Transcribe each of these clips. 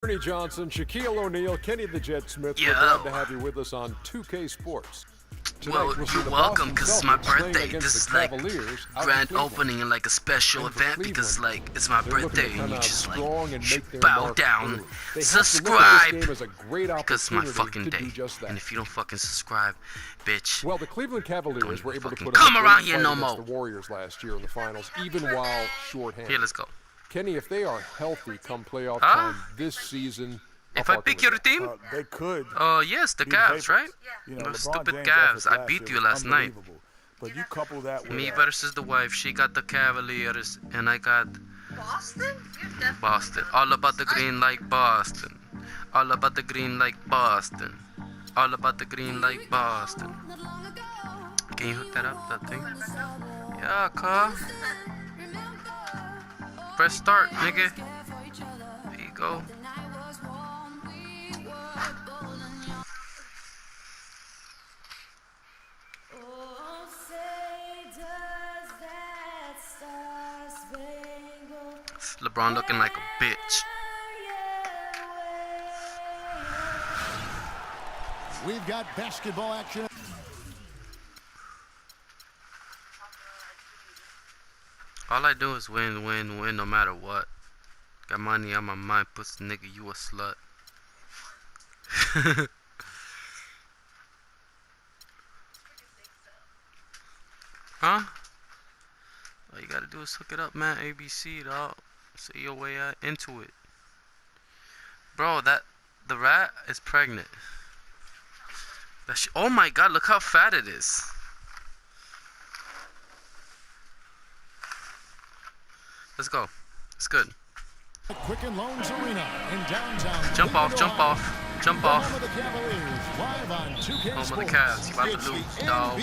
Ernie Johnson, Shaquille O'Neal, Kenny the Jet Smith. We're glad to have you with us on 2K Sports. Well, you're welcome, because it's my birthday. This is like grand opening and like a special event because like it's my birthday and you just like bow down, subscribe, because it's my fucking day. And if you don't fucking subscribe, bitch, well, the Cleveland Cavaliers were able to put come around here no more. The Warriors last year in the finals, even while shorthanded. Here, let's go. Kenny, if they are healthy come playoff time this season, if I pick your team, they could. Yes, the Cavs, right? You know, Those stupid Cavs. I beat you last night. But you couple that with me versus the wife. She got the Cavaliers, and I got Boston. Boston. All about the green like Boston. All about the green like Boston. All about the green like Boston. Can you hook that up, that thing? Yeah, car. Press start, nigga. There you go. LeBron looking like a bitch. We've got basketball action. All I do is win, no matter what. Got money on my mind, pussy nigga, you a slut. Huh? All you gotta do is hook it up, man. ABC, dog. See your way out into it. Bro, the rat is pregnant. Oh my god, look how fat it is. Let's go. It's good. Quicken Loans Arena in downtown. Jump off, jump off, jump off. Home of the Cavaliers, live on 2K Home of Sports. the Cavs. You about to lose, dog.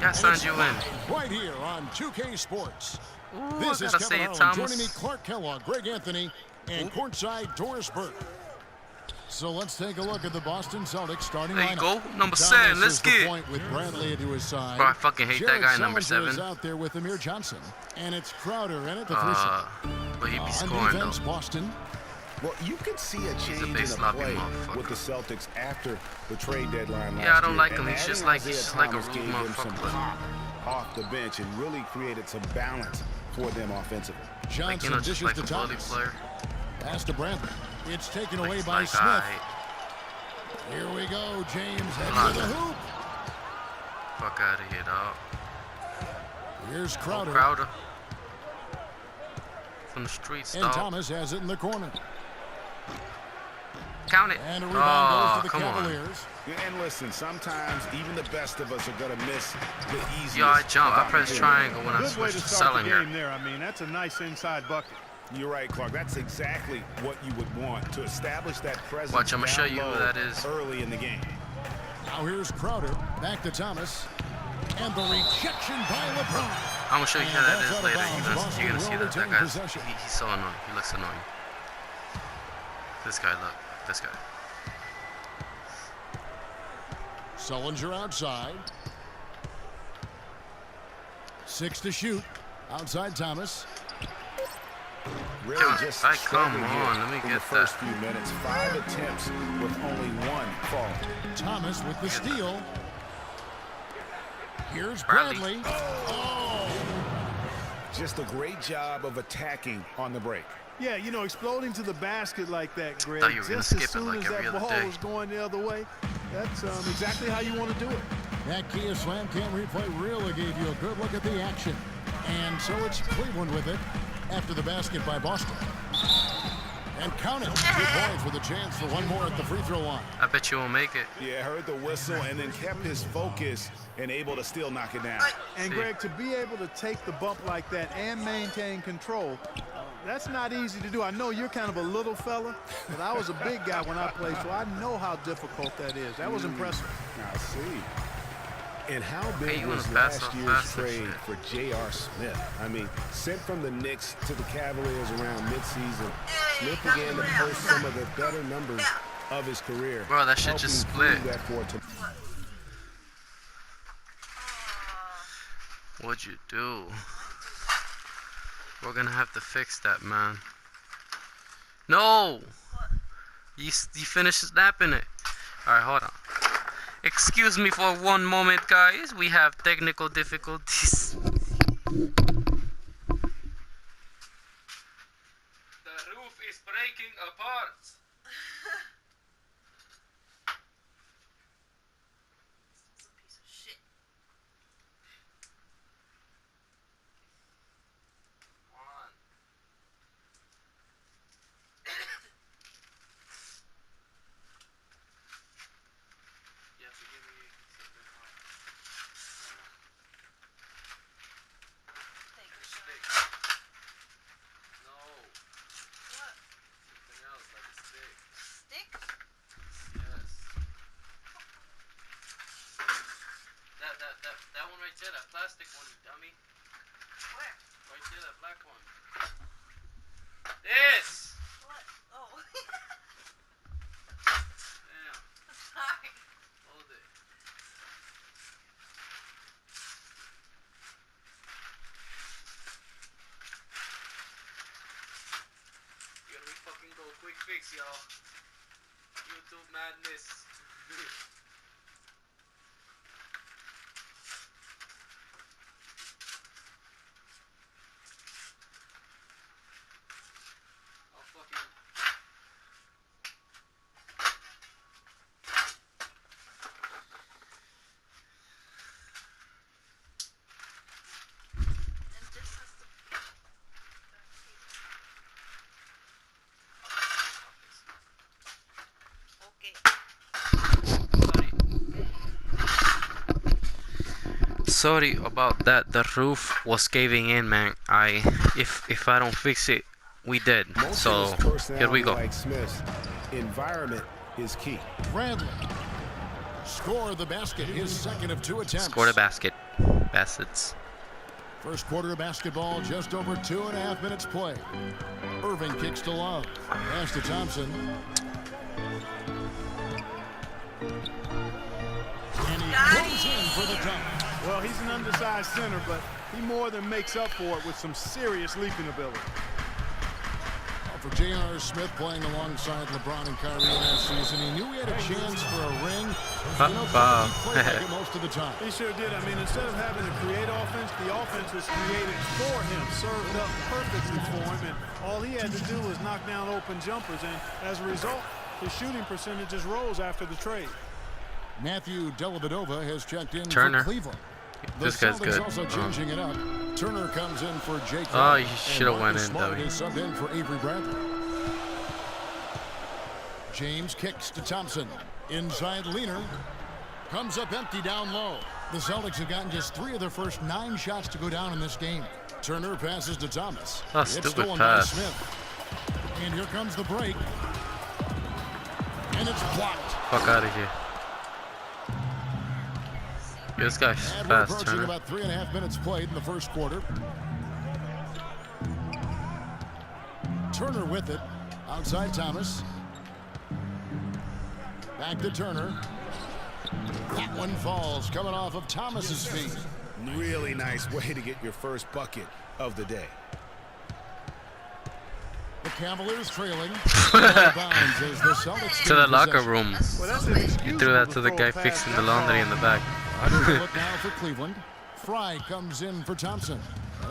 Yeah, signed you in. Right here on 2K Sports. Ooh, This I is gotta say Kevin it, Harlan. Joining me, Thomas. Clark Kellogg, Greg Anthony, and courtside Doris Burke. So let's take a look at the Boston Celtics starting There you lineup. go, number 7. Let's is the get. point with Bradley to his side. Bro, I fucking hate that guy, number Salinger 7. is out there with Amir Johnson, and it's Crowder in at the 3 shot. But he be On scoring defense, though. Boston. Well, you could see a change a big in the sloppy play motherfucker. with the Celtics after the trade deadline last Yeah, I don't year. like him. And He's just adding like Isaiah a Thomas rude gave him some motherfucker. pop off the bench and really created some balance for them offensively. Johnson Like, you know, just dishes like to a bully Thomas. player. Pass to Bradley. It's taken away Like, by like, Smith. alright. Here we go. James Come heads to on. the hoop. Fuck out of here, dog. Here's Oh, Crowder. Crowder. From the streets, And dog. Thomas has it in the corner. Count it. And a rebound Oh, goes to the come on. Cavaliers. And listen, sometimes even the best of us are going to miss the easiest. Yo, I jump. I press opportunity. triangle when I Good way switch to to start the Salinger. game there. I mean, that's a nice inside bucket. You're right, Clark. That's exactly what you would want to establish that presence. Watch, I'ma show down you who low that is. early in the game. Now here's Crowder. Back to Thomas. And the rejection by LeBron. I'm gonna show you And how that that's is out of later. bounds. You're Boston gonna see will that. That retain guy's possession. he's so annoying. He looks annoying. This guy, look. This guy. Sullinger outside. 6 to shoot. Outside Thomas. Really just come struggling here on, let me in get the first that. few minutes. 5 attempts with only 1 fall. Thomas with the steal. Here's Bradley. Bradley. Oh! Just a great job of attacking on the break. Yeah, you know, exploding to the basket like that, Greg, Thought you were gonna just skip as it soon like as every that other ball day. was going the other way, that's exactly how you want to do it. That Kia Slam Cam replay really gave you a good look at the action. And so it's Cleveland with it after the basket by Boston. And count it. 2 points with a chance for one more at the free throw line. I bet you won't make it. Yeah, heard the whistle and then kept his focus and able to still knock it down. And, See. Greg, to be able to take the bump like that and maintain control, that's not easy to do. I know you're kind of a little fella, but I was a big guy when I played, so I know how difficult that is. That was impressive. I see. And how Okay, big you was wanna pass last up year's fast and trade shit. for J.R. Smith? I mean, sent from the Knicks to the Cavaliers around midseason, Smith began to post some of the better numbers of his career. Bro, that shit just helping split. prove that for him. What'd you do? We're gonna have to fix that, man. No! You finished snapping it. Alright, hold on. Excuse me for one moment, guys. We have technical difficulties. The roof is breaking apart. It's a piece of shit. One. You have to give me something else. Take A a stick. shot. No. What? Something else, like a stick. Stick? Yes. That one right there, that plastic one, you dummy. Where? Right there, that black one. This! What? Oh. Damn. Sorry. Hold it. Here we fucking go. Quick fix, y'all. YouTube madness. I'll fucking... And this is the... Okay. Sorry about that. The roof was caving in, man. If I don't fix it, we dead. Most So of his here we personality, go. like Smith, environment is key. Bradley. Score the basket. His second of 2 attempts. Score the basket, bastards. First quarter of basketball, just over 2.5 minutes play. Irving kicks to Love. Pass to Thompson. And he goes in for the dunk. Well, he's an undersized center, but he more than makes up for it with some serious leaping ability. For J.R. Smith playing alongside LeBron and Kyrie last season, he knew he had a chance for a ring. You know, he played like it most of the time. He sure did. I mean, instead of having to create offense, the offense was created for him, served up perfectly for him, and all he had to do was knock down open jumpers, and as a result, his shooting percentages rose after the trade. Matthew Dellavedova has checked in Turner. for Cleveland. This The guy's Celtics good. also changing it up. Turner comes in for Jake. Oh, you and shoulda went Marcus in, Smart dummy. is subbed in for Avery Bradley. James kicks to Thompson. Inside Leaner. Comes up empty down low. The Celtics have gotten just 3 of their first 9 shots to go down in this game. Turner passes to Thomas. Oh, It's stupid stolen pass. by Smith. And here comes the break. And it's blocked. Fuck out of here. This guy's And we're fast, approaching Turner. about 3.5 minutes played in the first quarter. Turner with it. Outside Thomas. Back to Turner. That one falls, coming off of Thomas's feet. Really nice way to get your first bucket of the day. The Cavaliers trailing. Out of bounds as the Celtics To the gain locker possession. room. Well, that's inexcusable You threw that to the throw guy a pass fixing the that laundry far. in the back. Under the look now for Cleveland. Fry comes in for Thompson.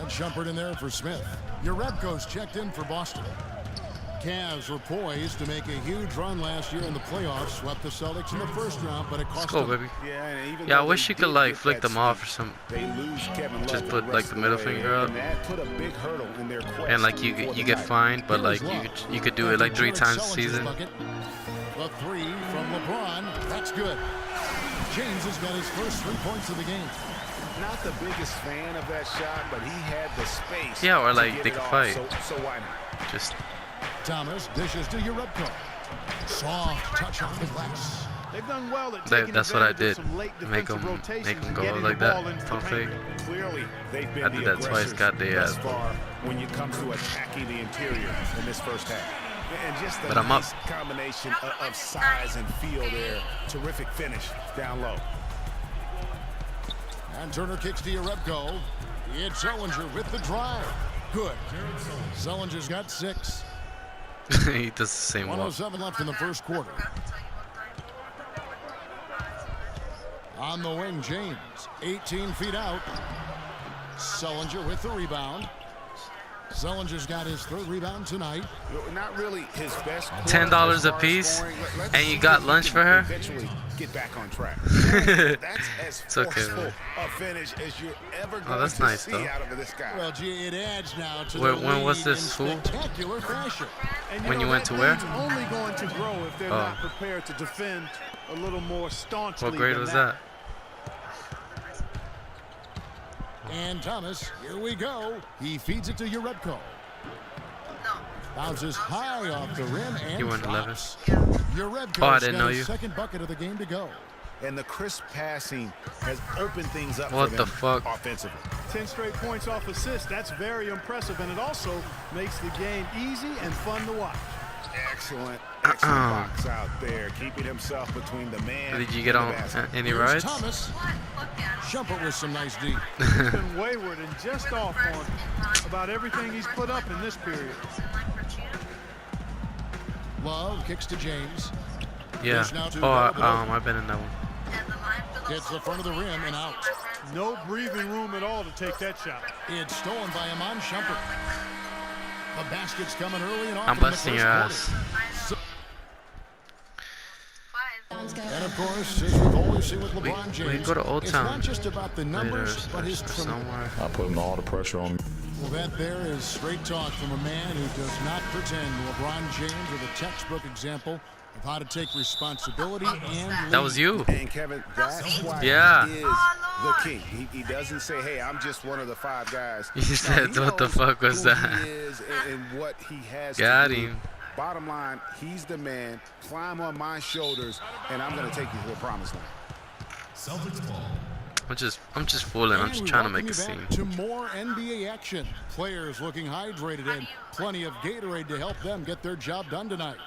And Shumpert in there for Smith. Urebko's checked in for Boston. Cavs were poised to make a huge run last year in the playoffs. Swept the Celtics in the first round, but it cost Let's go, them. baby. Yeah, and even Yeah, I though wish they you could did like get flick that them off or sweep, something. they lose Kevin Love Just the put, rest like, of the the middle way, finger up. and that put a big hurdle in their quest And like for you the get title. fined, but like Here's you could do it like 3 times a season. Bucket. The 3 from LeBron. That's good. James has got his first 3 points of the game. Not the biggest fan of that shot, but he had the space. Yeah, or to like get they it could off, fight. So why not? Just Thomas dishes to Urebko. Soft touch off the glass. They've done well at taking that's what I advantage did. of some late Make defensive 'em rotations and go getting like the that. ball into the Don't fake. paint. Clearly, they've been I the did that twice, aggressors got the thus far when it comes to attacking the interior in this first half. And just the But I'm up. nice combination of size and feel there. Terrific finish down low. And Turner kicks to Urebko. It's Zellinger with the drive. Good. Zellinger's got 6. He does the same walk. 107 left in the first quarter. On the wing, James, 18 feet out. Sullinger with the rebound. Sullinger's got his third rebound tonight. Not really his best. $10 a piece, and you got lunch for her? Eventually get back on track. That's as It's okay, forceful man. a finish as you're ever going that's to nice, see though. out of this guy. Well, gee, it adds now to Where- the when was lead this, in fool? spectacular fashion. And When you know, went that to where? lead's only going to grow if they're Oh. not prepared to defend a little more staunchly. What grade than was that? And Thomas, here we go. He feeds it to Urebko. Bounces high off the rim and You won 11. drops. Urebko's Oh, I didn't got know his you. second bucket of the game to go. And the crisp passing has opened things up What for the them fuck? offensively. 10 straight points off assists. That's very impressive, and it also makes the game easy and fun to watch. Excellent box out there, keeping himself between the man. Did you get and on the basket. any Here's rides? Thomas. Shumpert with some nice D. He's been wayward and just off on about everything he's put up in this period. Love kicks to James. Yeah. There's now two Oh, available. I've been in that one. Gets the front of the rim and out. No breathing room at all to take that shot. It's stolen by Iman Shumpert. The basket's coming early and often I'm in the busting first your quarter. ass. And of course, as we've always seen with LeBron we James, go to Old it's Town not just about the numbers, later but his somewhere. I put all the pressure on me. Well, that there is straight talk from a man who does not pretend. LeBron James with a textbook example of how to take responsibility and That was you. And Kevin, that's why Yeah. he is the king. He doesn't say, "Hey, I'm just one of the 5 guys." You said, he what the knows fuck was who that? He is and what he has Got to do. him. Bottom line, he's the man. Climb on my shoulders, and I'm going to take you to the promised land. I'm just fooling. I'm And just we trying to welcome make a you scene. back to more NBA action. Players looking hydrated and plenty of Gatorade to help them get their job done tonight.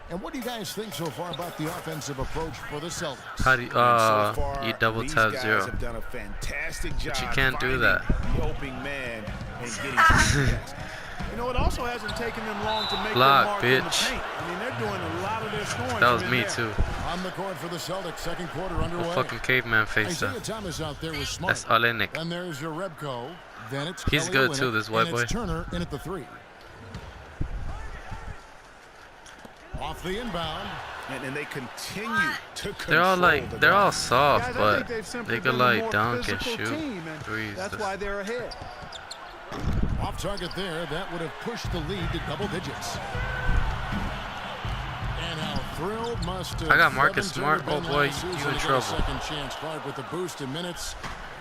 And what do you guys think so far about the offensive approach for the Celtics? How do you, And so far, you double these tap guys 0. have done a fantastic job. you can't do finding that. The open man and getting to the basket. You know, it also hasn't taken them long to make Block, their mark in the bitch. paint. I mean, they're doing a lot of their scoring. That was from in me there. too. On the court for the Celtics, second quarter underway. Fucking caveman face. Isaiah Thomas out there was smart. That's Olenek. And there's Urebko. Then it's He's Kelly good, too, Olynyk, this white and it's boy. Turner in at the 3. Off the inbound. And they continue to control They're all like, the they're all guys. soft, Guys, I but think they've simply they could been the like more dunk and physical shoot team, and threes. that's why they're ahead. Off target there. That would have pushed the lead to double digits. And how thrilled must have I got Marcus Evan Turner Smart. Oh, been boy, last you season in to get a trouble. Second chance. Clark with the boost in minutes,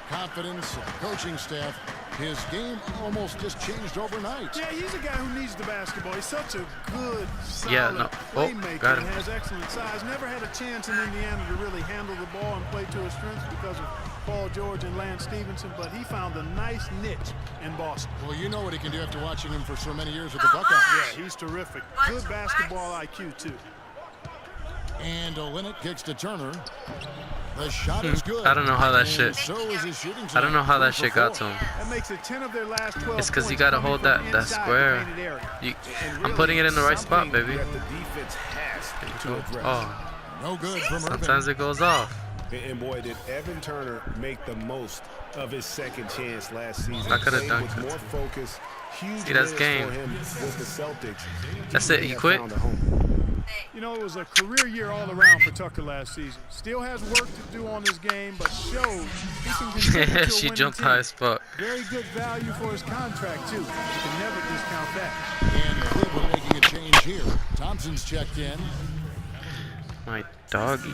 confidence, and coaching staff. His game almost just changed overnight. Yeah, he's a guy who needs the basketball. He's such a good, solid Yeah, no. Oh, playmaker got and him. has excellent size. Never had a chance in Indiana to really handle the ball and play to his strengths because of Paul George and Lance Stevenson, but he found a nice niche in Boston. Well, you know what he can do after watching him for so many years with the Buckeyes. Yeah, he's terrific. Good basketball IQ, too. And Olynyk kicks to Turner. The shot is good. I don't know how that And shit. So is his shooting. I don't know how that tonight, shit got 3 to for 4. him. That makes it 10 of their last 12 It's 'cause you points gotta coming hold from that inside the square. painted area. I'm putting it in the right spot, Something baby. that the defense has to address. Oh, No good from Irving. sometimes it goes off. And boy, did Evan Turner make the most of his second chance last season. I coulda Played dunked with it. more focus. Huge See, that's minutes game. for him with the Celtics. That's it, They he have quit? found a home. You know, it was a career year all around for Tucker last season. Still has work to do on his game, but shows he can contribute to a She winning jumped team. high as fuck. Very good value for his contract, too. You can never discount that. And Cleveland making a change here. Thompson's checked in. My doggy.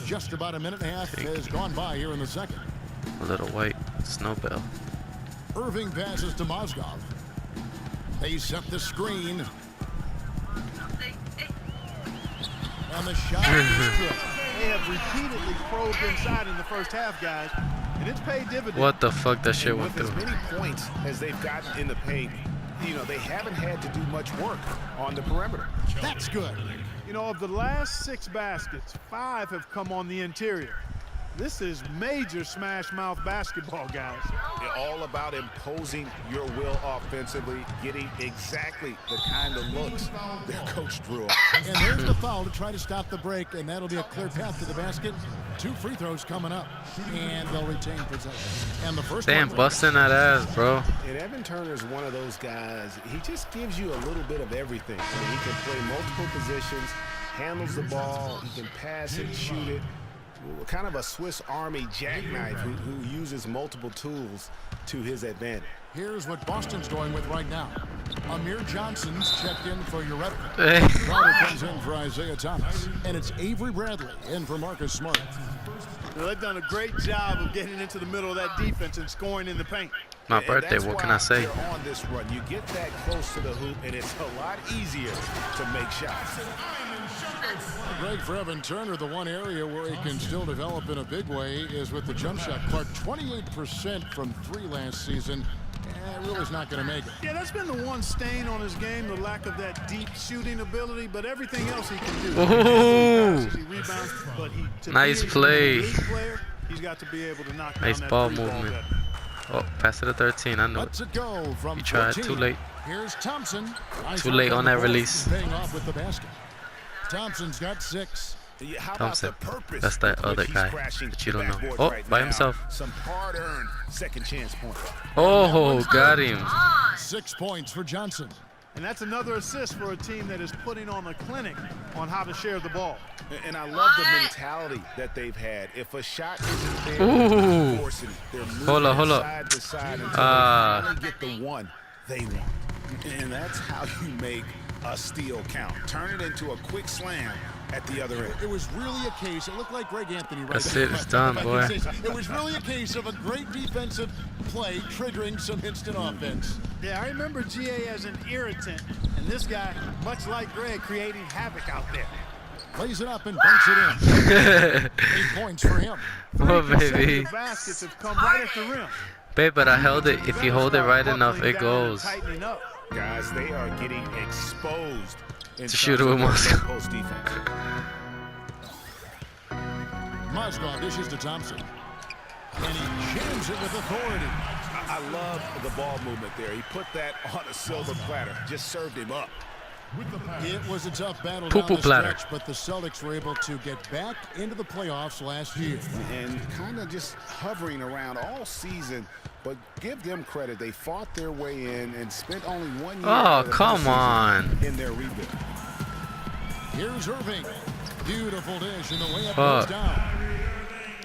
Just about a minute and a half has gone by here in the second. A little white snowbell. Irving passes to Mozgov. They set the screen. And the shot is good. They have repeatedly probed inside in the first half, guys, and it's paid dividends. What the fuck that shit And went with through? as many points as they've gotten in the paint, you know, they haven't had to do much work on the perimeter. That's good. You know, of the last 6 baskets, 5 have come on the interior. This is major smash mouth basketball, guys. It's all about imposing your will offensively, getting exactly the kind of looks their coach drew up. And there's the foul to try to stop the break, and that'll be a clear path to the basket. 2 free throws coming up, and they'll retain possession. And the first Damn, one, busting that ass, bro. And Evan Turner's one of those guys, he just gives you a little bit of everything. I mean, he can play multiple positions, handles the ball, he can pass it, shoot it. Kind of a Swiss Army jackknife who uses multiple tools to his advantage. Here's what Boston's going with right now. Amir Johnson's checked in for Uretka. Hey. Crowder comes in for Isaiah Thomas. And it's Avery Bradley in for Marcus Smart. Well, they've done a great job of getting into the middle of that defense and scoring in the paint. My birthday, what can I say? You're on this run. You get that close to the hoop, and it's a lot easier to make shots. Great for Evan Turner. The one area where he can still develop in a big way is with the jump shot. Clark, 28% from 3 last season. Really is not going to make it. Yeah, that's been the one stain on his game, the lack of that deep shooting ability, but everything else he can do. Ooh. He rebounds, but Nice play. Player, he's got to be able to knock Nice down that ball three movement. better. Oh, pass it to 13. I know Let's it. it go from You tried 14. too late. Here's Thompson. Nice Too late on that release. Paying off with the basket. Thompson's got 6. How about Thompson. the purpose That's that with other which he's guy crashing that you the don't know. backboard Oh, right by now? himself. Some hard-earned second chance points. Oh, got him. 6 points for Johnson. And that's another assist for a team that is putting on a clinic on how to share the ball. And I love the mentality that they've had. If a shot isn't there, Ooh. they're forcing it. They're moving Hold up. side to side until Ah. they finally get the one they want. And that's how you make a steal count. Turn it into a quick slam at the other end. It was really a case, it looked like Greg Anthony right That's there. it, it's done, If I boy. can say so. It was really a case of a great defensive play triggering some instant offense. Yeah, I remember GA as an irritant, and this guy, much like Greg, creating havoc out there. Plays it up and bunks it in. 8 points for him. Oh, baby. Consecutive baskets have come right at the rim. Babe, but I held it. If you hold it right enough, it goes. Tightening up. Guys, they are getting exposed in To shoot terms it of with Moscow. their post defense. Mozgov dishes to Thompson. And he jams it with authority. I love the ball movement there. He put that on a silver platter. Just served him up. It was a tough battle Poo-poo down the platter. stretch, but the Celtics were able to get back into the playoffs last year. And kind of just hovering around all season. But give them credit. They fought their way in and spent only 1 year Oh, of the come postseason on. in their rebuild. Here's Irving. Beautiful dish, and the layup Fuck. goes down.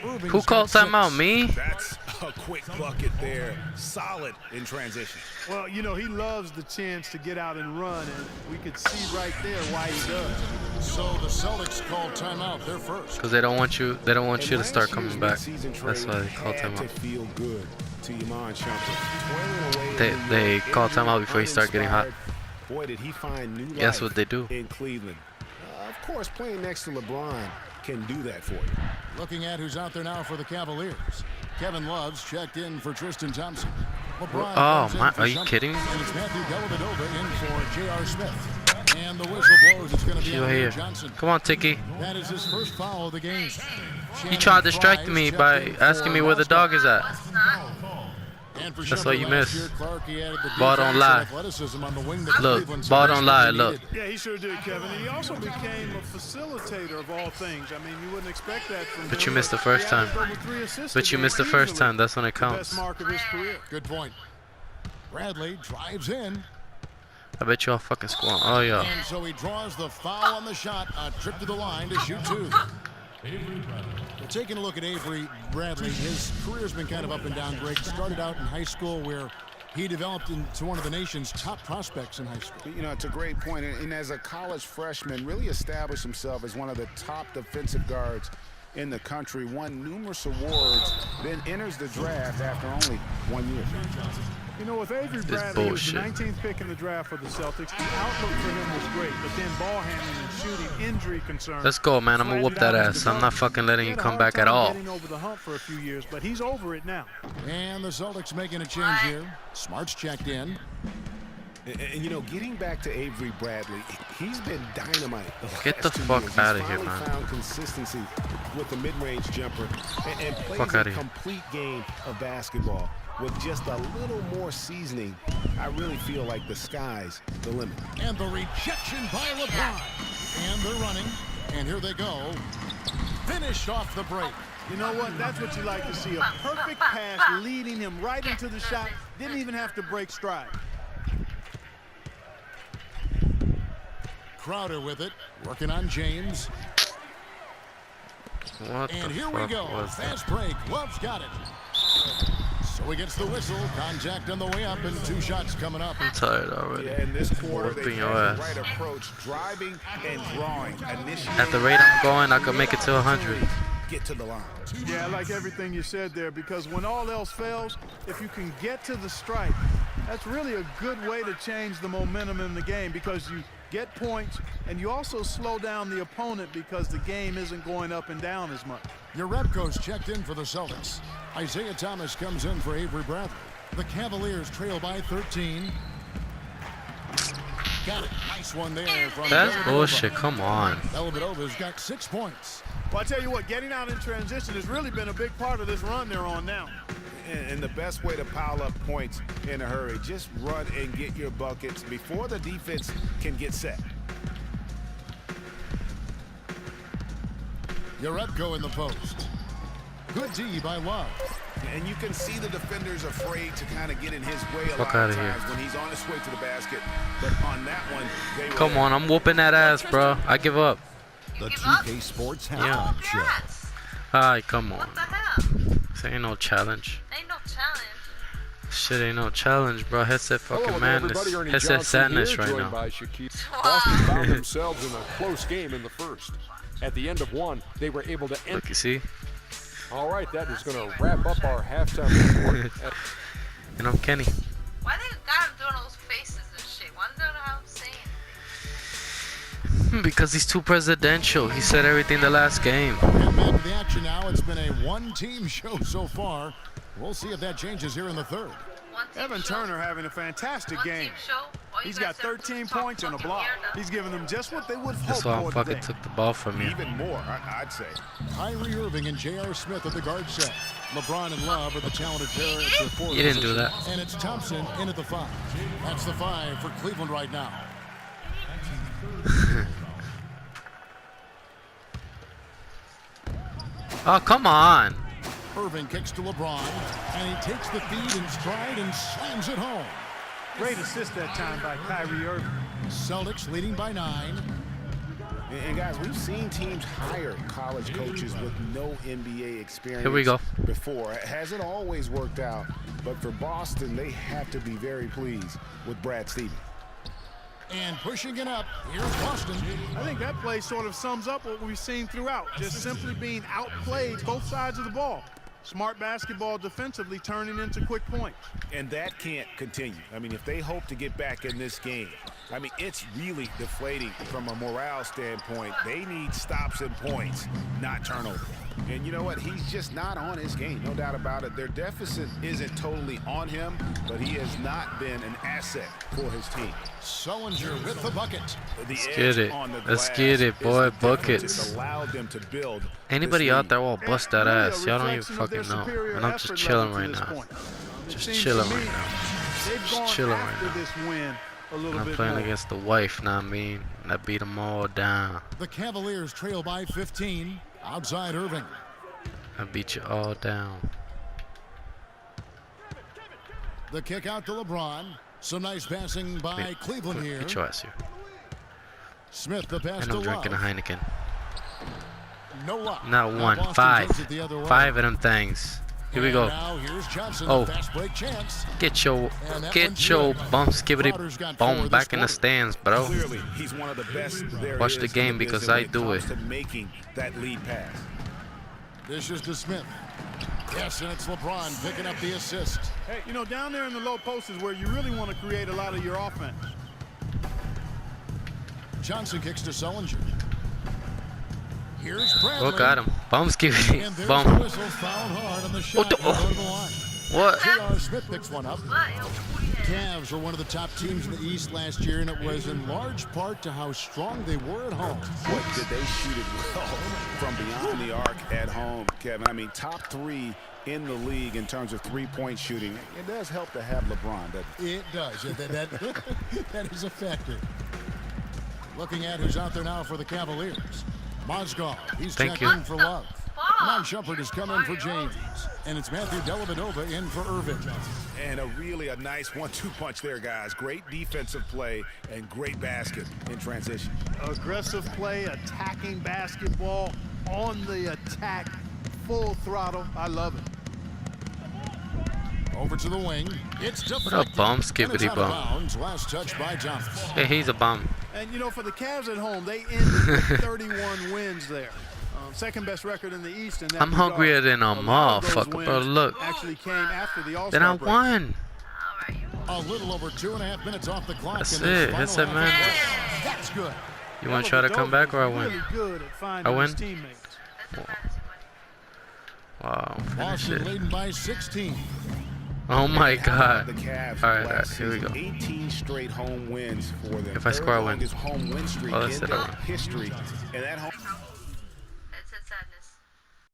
Irving's Who called got timeout? 6. Me? That's a quick bucket there. Solid in transition. Well, you know, he loves the chance to get out and run, and we could see right there why he does. So the Celtics called timeout. They're first. Because they don't want you. They don't want you to And start last coming year's back. mid-season That's trade why they call had to timeout. feel good to Iman Shumpert. Toiling away They- in New they York, call injured, timeout before you start getting hot. uninspired. Boy, did he find new life That's what they do. in Cleveland. Of course, playing next to LeBron can do that for you. Looking at who's out there now for the Cavaliers. Kevin Love's checked in for Tristan Thompson. LeBron Oh, comes in my- for are you Shumpert. kidding me? And it's Matthew Dellavedova in for J.R. Smith. And the whistle blows. It's going to be You Amir here. Johnson. Come on, Tiki. That is his first foul of the game. You tried to distract me by asking me where the dog is at. And for That's Shumpert all you last missed. year, Clark, he added the Ball don't defense and lie. athleticism on the wing that Look, Cleveland ball so don't lie, desperately look. needed. Yeah, he sure did, Kevin. And he also became a facilitator of all things. I mean, you wouldn't expect that from him. But you missed the first He time. averaged over 3 assists But you a missed the game, first easily time. That's when it the counts. best mark of his career. Good point. Bradley drives in. I bet you all fucking squat. Oh, yeah. And so he draws the foul on the shot. A trip to the line to shoot 2. Well, taking a look at Avery Bradley, his career's been kind of up and down. Greg started out in high school where he developed into one of the nation's top prospects in high school. You know, it's a great point. And as a college freshman, really established himself as one of the top defensive guards in the country, won numerous awards, then enters the draft after only 1 year. You know, with Avery Bradley, he was the bullshit. 19th pick in the draft for the Celtics. The outlook for him was great, but then ball handling and shooting, injury concerns. Let's go, man. I'm gonna whoop that ass. I'm not fucking letting you come back at all. Getting over the hump for a few years, but he's over it now. And the Celtics making a change here. Smart's checked in. And, you know, getting back to Avery Bradley, he's been dynamite. Get the fuck out of here, man. Found consistency with the mid-range jumper and plays a complete game of basketball. With just a little more seasoning, I really feel like the sky's the limit. And the rejection by LeBron. And they're running. And here they go. Finished off the break. You know what? That's what you like to see. A perfect pass leading him right into the shot. Didn't even have to break stride. Crowder with it. Working on James. What and the here fuck we go. was that? Fast break. Love's got it. So he gets the whistle. Contact on the way up, and 2 shots coming up. I'm tired already. Yeah, in this quarter, Whooping they your had the ass. right approach, driving and drawing. At the rate I'm going, I could make it to 100. Get to the line. Yeah, I like everything you said there, because when all else fails, if you can get to the stripe, that's really a good way to change the momentum in the game, because you get points and you also slow down the opponent because the game isn't going up and down as much. Jerebko's checked in for the Celtics. Isaiah Thomas comes in for Avery Bradley. The Cavaliers trail by 13. Got it. Nice one there from That's Dellavedova. bullshit. Come on. Dellavedova's got 6 points. Well, I tell you what, getting out in transition has really been a big part of this run they're on now. And the best way to pile up points in a hurry, just run and get your buckets before the defense can get set. Jerebko in the post. Good D by Love. And you can see the defenders afraid to kind of get in his way a Fuck lot of outta here. times when he's on his way to the basket. But on that one, they were Come on, I'm whooping that ass, bro. I give up. You The give up? 2K Sports Yeah. halftime show. Congrats. Alright, come on. What the hell? This ain't no challenge. Ain't no challenge. Shit ain't no challenge, bro. Headset Hello fucking again, madness. everybody. Ernie Headset Johnson sadness here, right joined now. by Shaquille. Boston found themselves in a close game in the first. At the end of one, they were able to end. Look, you see? All right, that is going to wrap up our halftime report. And I'm Kenny. Why they got him doing those faces and shit? Why don't know how I'm saying? Because he's too presidential. He said everything the last game. And back to the action now. It's been a one-team show so far. We'll see if that changes here in the third. One team Evan show. Turner having a fantastic One game. team show. All you He's guys got are 13 talk points and a fucking block. weird. He's giving them just what they would have That's hoped why I for fucking today. took the ball from you. even more, I'd say. Kyrie Irving and J.R. Smith at the guard set. LeBron and Love are the talented pair at the 4. You didn't do that. And it's Thompson in at the 5. That's the 5 for Cleveland right now. Oh, come on. Irving kicks to LeBron, and he takes the feed in stride and slams it home. Great assist that time by Kyrie Irving. Celtics leading by 9. And guys, we've seen teams hire college coaches with no NBA experience. Here we go. Before. It hasn't always worked out, but for Boston, they have to be very pleased with Brad Stevens. And pushing it up, here's Boston. I think that play sort of sums up what we've seen throughout, just simply being outplayed both sides of the ball. Smart basketball defensively turning into quick points. And that can't continue. I mean, if they hope to get back in this game, I mean, it's really deflating from a morale standpoint. They need stops and points, not turnover. And you know what? He's just not on his game, no doubt about it. Their deficit isn't totally on him, but he has not been an asset for his team. Sullinger with the bucket. Let's get it. Let's get it, boy. Buckets. Allowed them to build. Anybody out there will bust that Really a ass. Y'all don't even reflection of their fucking know. superior And I'm just effort chilling level right to this now. point. It Just seems to chilling me right now. They've Just gone chilling right after now. this win a little I'm bit playing more. against the wife, know what I mean? And I beat them all down. The Cavaliers trail by 15. Outside Irving. I beat you all down. The kick out to LeBron. Some nice passing by Wait, Cleveland here. Get your ass here. Smith the pass And to I'm drinking a Love. Heineken. No luck. Not Now one, Boston five. takes it the other way. 5 of them things. Here we And go. Now here's Johnson. Oh. Fast break chance. Get your And that one's good. bum skibbity Crowder's got 4 boom this back in the quarter. stands, bro. Clearly, he's one of the best there Watch is the in game business because when I do comes it. to making that lead pass. Dishes to Smith. Yes, and it's LeBron picking up the assist. Hey, you know, down there in the low post is where you really want to create a lot of your offense. Johnson kicks to Sullinger. Here's Bradley. Look at him. Bum skibbity And there's the bum. whistle, fouled hard on the shot. the- He'll go to the line. What? J.R. Smith picks one up. What? Cavs were one of the top teams in the East last year, and it was in large part to how strong they were at home. What did they shoot it well from beyond the arc at home, Kevin? I mean, top 3 in the league in terms of three-point shooting. It does help to have LeBron, doesn't it? It does. That is a factor. Looking at who's out there now for the Cavaliers. Mozgov, he's checked in for Love. Iman Shumpert has come in for James. And it's Matthew Dellavedova in for Irving. And a nice 1-2 punch there, guys. Great defensive play and great basket in transition. Aggressive play, attacking basketball, on the attack, full throttle. I love it. Over to the wing. It's What a bum, skippity bum. Last touch by Johnson. Hey, he's a bum. And, you know, for the Cavs at home, they ended with 31 wins there. Second best record in the East. And I'm hungrier than a motherfucker, bro. Look. Actually came after the All-Star Then I break. won. A little over 2.5 minutes off the clock. That's in this it. That's final it, man. half. That's good. You want to try to come back or I win? Really good at finding I win? his teammates. Wow. Finish Boston it. leading by 16. Oh my God. The Cavs All right, last here we season, go. 18 straight home wins for them. If I score, I win. Third longest home win streak Oh, that's in it, their I win. history. And that home It's a sadness.